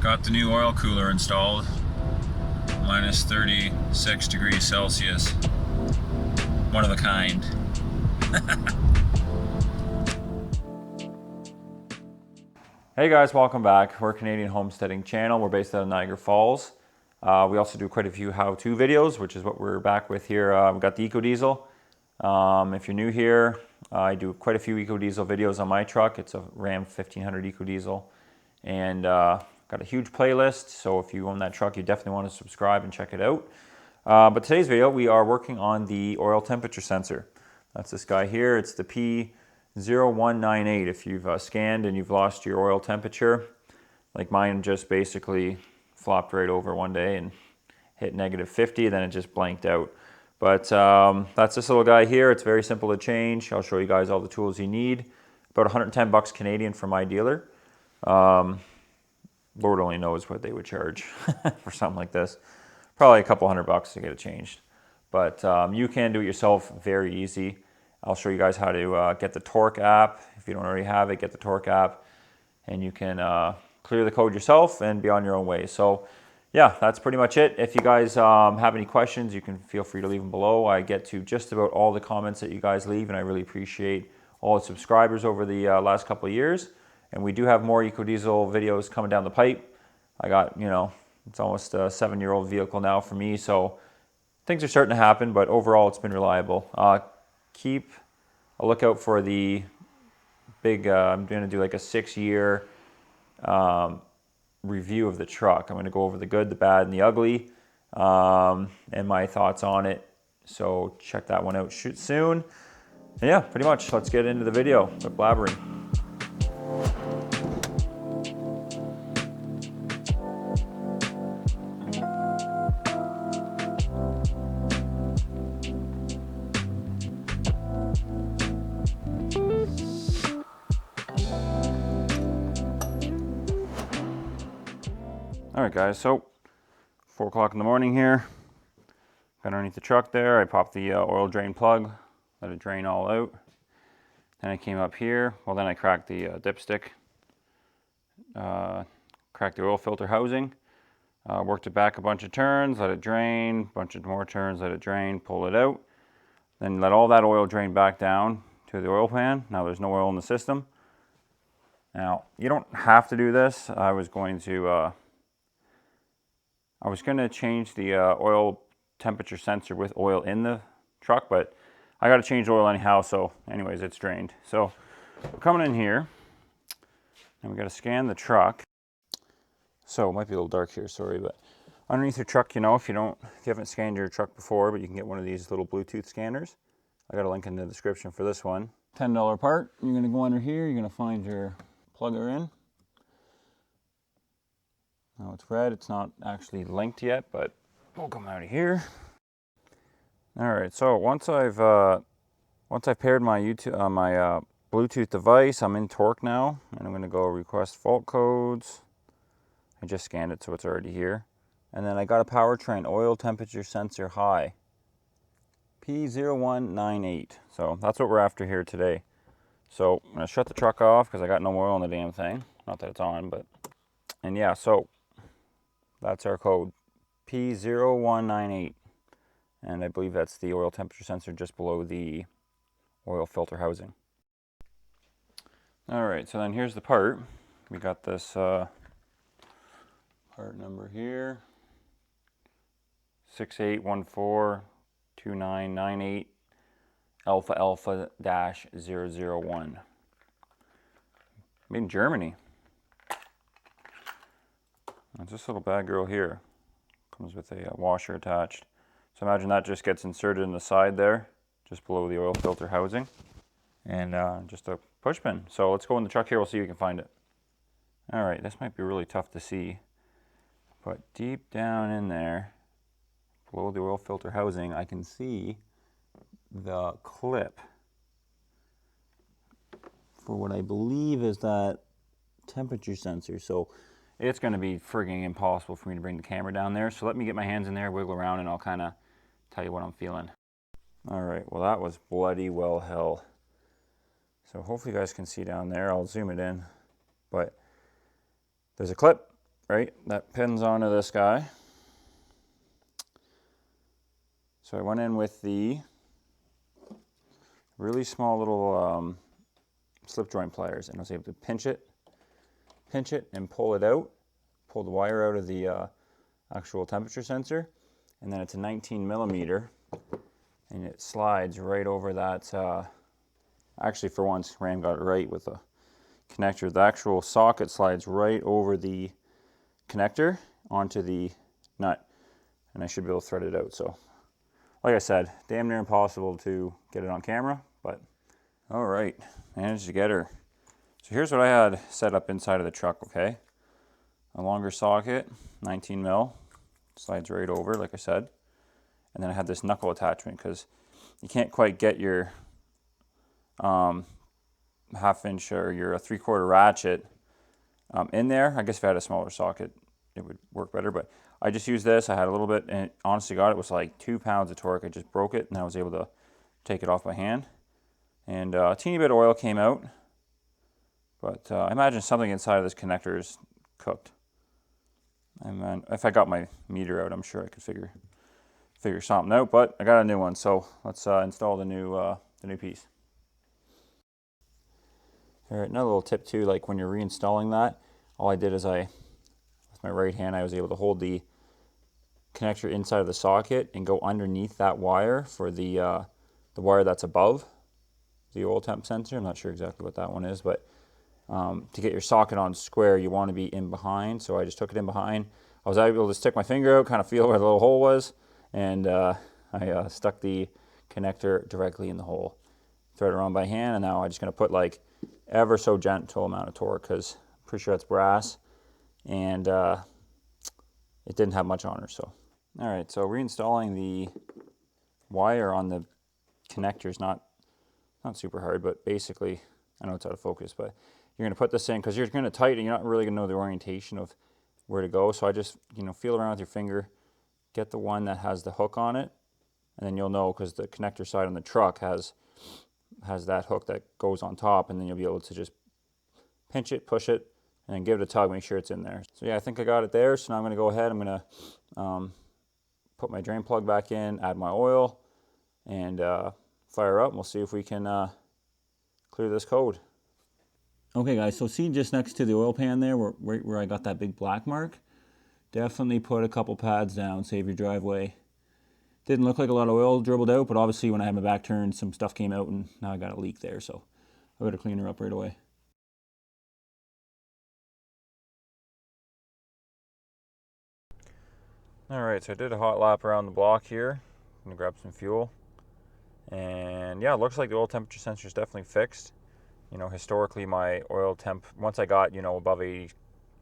Got the new oil cooler installed. Minus 36 degrees Celsius. One of a kind. Hey guys, welcome back. We're a Canadian homesteading channel. We're based out of Niagara Falls. We also do quite a few how-to videos, which is what we're back with here. We've got the ecodiesel. If you're new here, I do quite a few ecodiesel videos on my truck. It's a Ram 1500 ecodiesel. And got a huge playlist, so if you own that truck, you definitely want to subscribe and check it out. But today's video, we are working on the oil temperature sensor. That's this guy here. It's the P0198. If you've scanned and you've lost your oil temperature, like mine just basically flopped right over one day and hit negative 50, then it just blanked out. But that's this little guy here. It's very simple to change. I'll show you guys all the tools you need. About 110 bucks Canadian from my dealer. Lord only knows what they would charge for something like this. Probably a couple $100 to get it changed. But you can do it yourself, very easy. I'll show you guys how to get the torque app. If you don't already have it, get the torque app. And you can clear the code yourself and be on your own way. So yeah, that's pretty much it. If you guys have any questions, you can feel free to leave them below. I get to just about all the comments that you guys leave, and I really appreciate all the subscribers over the last couple of years. And we do have more ecodiesel videos coming down the pipe. I got, it's almost a 7-year-old vehicle now for me, so things are starting to happen, but overall it's been reliable. Keep a lookout for the big, I'm going to do like a 6-year review of the truck. I'm going to go over the good, the bad, and the ugly, and my thoughts on it. So check that one out soon. And yeah, pretty much, let's get into the video. Quit blabbering. All right, guys, so 4 o'clock in the morning here. Got underneath the truck there. I popped the oil drain plug, let it drain all out. Then I came up here. Well, then I cracked the dipstick, cracked the oil filter housing, worked it back a bunch of turns, let it drain, bunch of more turns, let it drain, pull it out. Then let all that oil drain back down to the oil pan. Now there's no oil in the system. Now, you don't have to do this. I was going to change the oil temperature sensor with oil in the truck, but I got to change the oil anyhow, so anyways, it's drained. So we're coming in here, and we got to scan the truck. So it might be a little dark here, sorry, but underneath your truck, if you haven't scanned your truck before, but you can get one of these little Bluetooth scanners. I got a link in the description for this one. $10 part. You're going to go under here, you're going to find your plugger in. Now it's red, it's not actually linked yet, but we'll come out of here. All right, so once I've paired my Bluetooth device, I'm in torque now, and I'm going to go request fault codes. I just scanned it, so it's already here. And then I got a powertrain oil temperature sensor high, P0198. So that's what we're after here today. So I'm going to shut the truck off because I got no oil in the damn thing. Not that it's on, but, and yeah, so that's our code, P0198. And I believe that's the oil temperature sensor just below the oil filter housing. All right, so then here's the part. We got this part number here, 68142998 Alpha Alpha -001. Made in Germany. That's this little bad girl here. Comes with a washer attached. So imagine that just gets inserted in the side there, just below the oil filter housing. And just a push pin. So let's go in the truck here, we'll see if we can find it. All right, this might be really tough to see. But deep down in there, below the oil filter housing, I can see the clip for what I believe is that temperature sensor. So it's going to be frigging impossible for me to bring the camera down there. So let me get my hands in there, wiggle around, and I'll kind of tell you what I'm feeling. All right, well that was bloody well hell. So hopefully you guys can see down there. I'll zoom it in. But there's a clip right? That pins onto this guy. So I went in with the really small little slip joint pliers, and I was able to pinch it, and pull it out, pull the wire out of the actual temperature sensor, and then it's a 19 millimeter, and it slides right over that. Actually, for once, Ram got it right with the connector. The actual socket slides right over the connector onto the nut, and I should be able to thread it out. So, like I said, damn near impossible to get it on camera, but all right, managed to get her. So here's what I had set up inside of the truck, okay? A longer socket, 19 mil, slides right over, like I said. And then I had this knuckle attachment because you can't quite get your half-inch or your 3/4 ratchet in there. I guess if I had a smaller socket, it would work better, but I just used this. I had a little bit, and honestly, God, it was like 2 pounds of torque. I just broke it, and I was able to take it off by hand. And a teeny bit of oil came out, but I imagine something inside of this connector is cooked. And then if I got my meter out, I'm sure I could figure something out. But I got a new one, so let's install the new piece. All right, another little tip too, like when you're reinstalling that, all I did is with my right hand, I was able to hold the connector inside of the socket and go underneath that wire for the wire that's above the oil temp sensor. I'm not sure exactly what that one is, but to get your socket on square, you want to be in behind. So I just took it in behind. I was able to stick my finger out, kind of feel where the little hole was, and I stuck the connector directly in the hole. Thread it around by hand, and now I'm just going to put like ever so gentle amount of torque because I'm pretty sure it's brass, and it didn't have much on her. So, all right, so reinstalling the wire on the connector is not super hard, but basically, I know it's out of focus, but you're going to put this in because you're going to tighten. You're not really going to know the orientation of where to go. So I just, feel around with your finger, get the one that has the hook on it, and then you'll know because the connector side on the truck has that hook that goes on top, and then you'll be able to just pinch it, push it, and then give it a tug, make sure it's in there. So yeah, I think I got it there. So now I'm going to go ahead. I'm going to put my drain plug back in, add my oil, and fire up, and we'll see if we can clear this code. Okay guys, so see just next to the oil pan there where I got that big black mark? Definitely put a couple pads down, save your driveway. Didn't look like a lot of oil dribbled out, but obviously when I had my back turned, some stuff came out and now I got a leak there, so I better clean her up right away. Alright, so I did a hot lap around the block here. I'm gonna grab some fuel. And yeah, it looks like the oil temperature sensor is definitely fixed. Historically my oil temp, once I got, above 80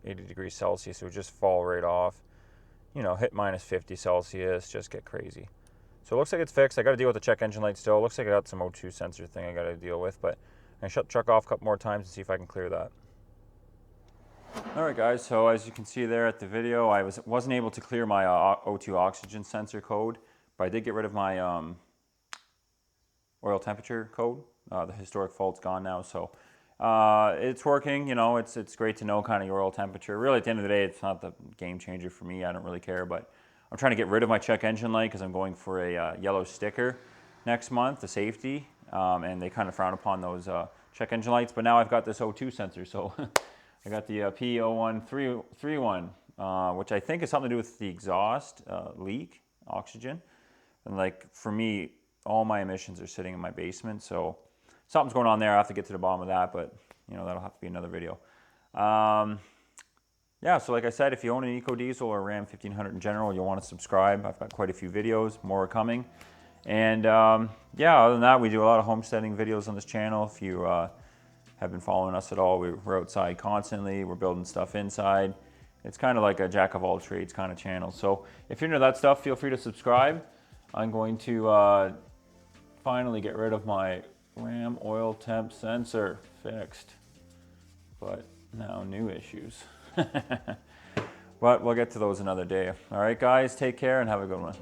degrees Celsius, it would just fall right off. Hit minus 50 Celsius, just get crazy. So it looks like it's fixed. I got to deal with the check engine light still. It looks like I got some O2 sensor thing I got to deal with, but I shut the truck off a couple more times and see if I can clear that. All right, guys. So as you can see there at the video, I wasn't able to clear my O2 oxygen sensor code, but I did get rid of my oil temperature code. The historic fault's gone now, so it's working. It's great to know kind of your oil temperature. Really, at the end of the day, it's not the game changer for me. I don't really care, but I'm trying to get rid of my check engine light because I'm going for a yellow sticker next month, the safety, and they kind of frown upon those check engine lights. But now I've got this O2 sensor, so I got the P0198, which I think is something to do with the exhaust leak, oxygen. And like for me, all my emissions are sitting in my basement, so something's going on there. I have to get to the bottom of that, but that'll have to be another video. Yeah, so like I said, if you own an ecodiesel or Ram 1500 in general, you'll want to subscribe. I've got quite a few videos, more are coming. And yeah, other than that, we do a lot of homesteading videos on this channel. If you have been following us at all, we're outside constantly. We're building stuff inside. It's kind of like a jack of all trades kind of channel. So if you're into that stuff, feel free to subscribe. I'm going to finally get rid of my Ram oil temp sensor fixed, but now new issues. But we'll get to those another day. All right, guys, take care and have a good one.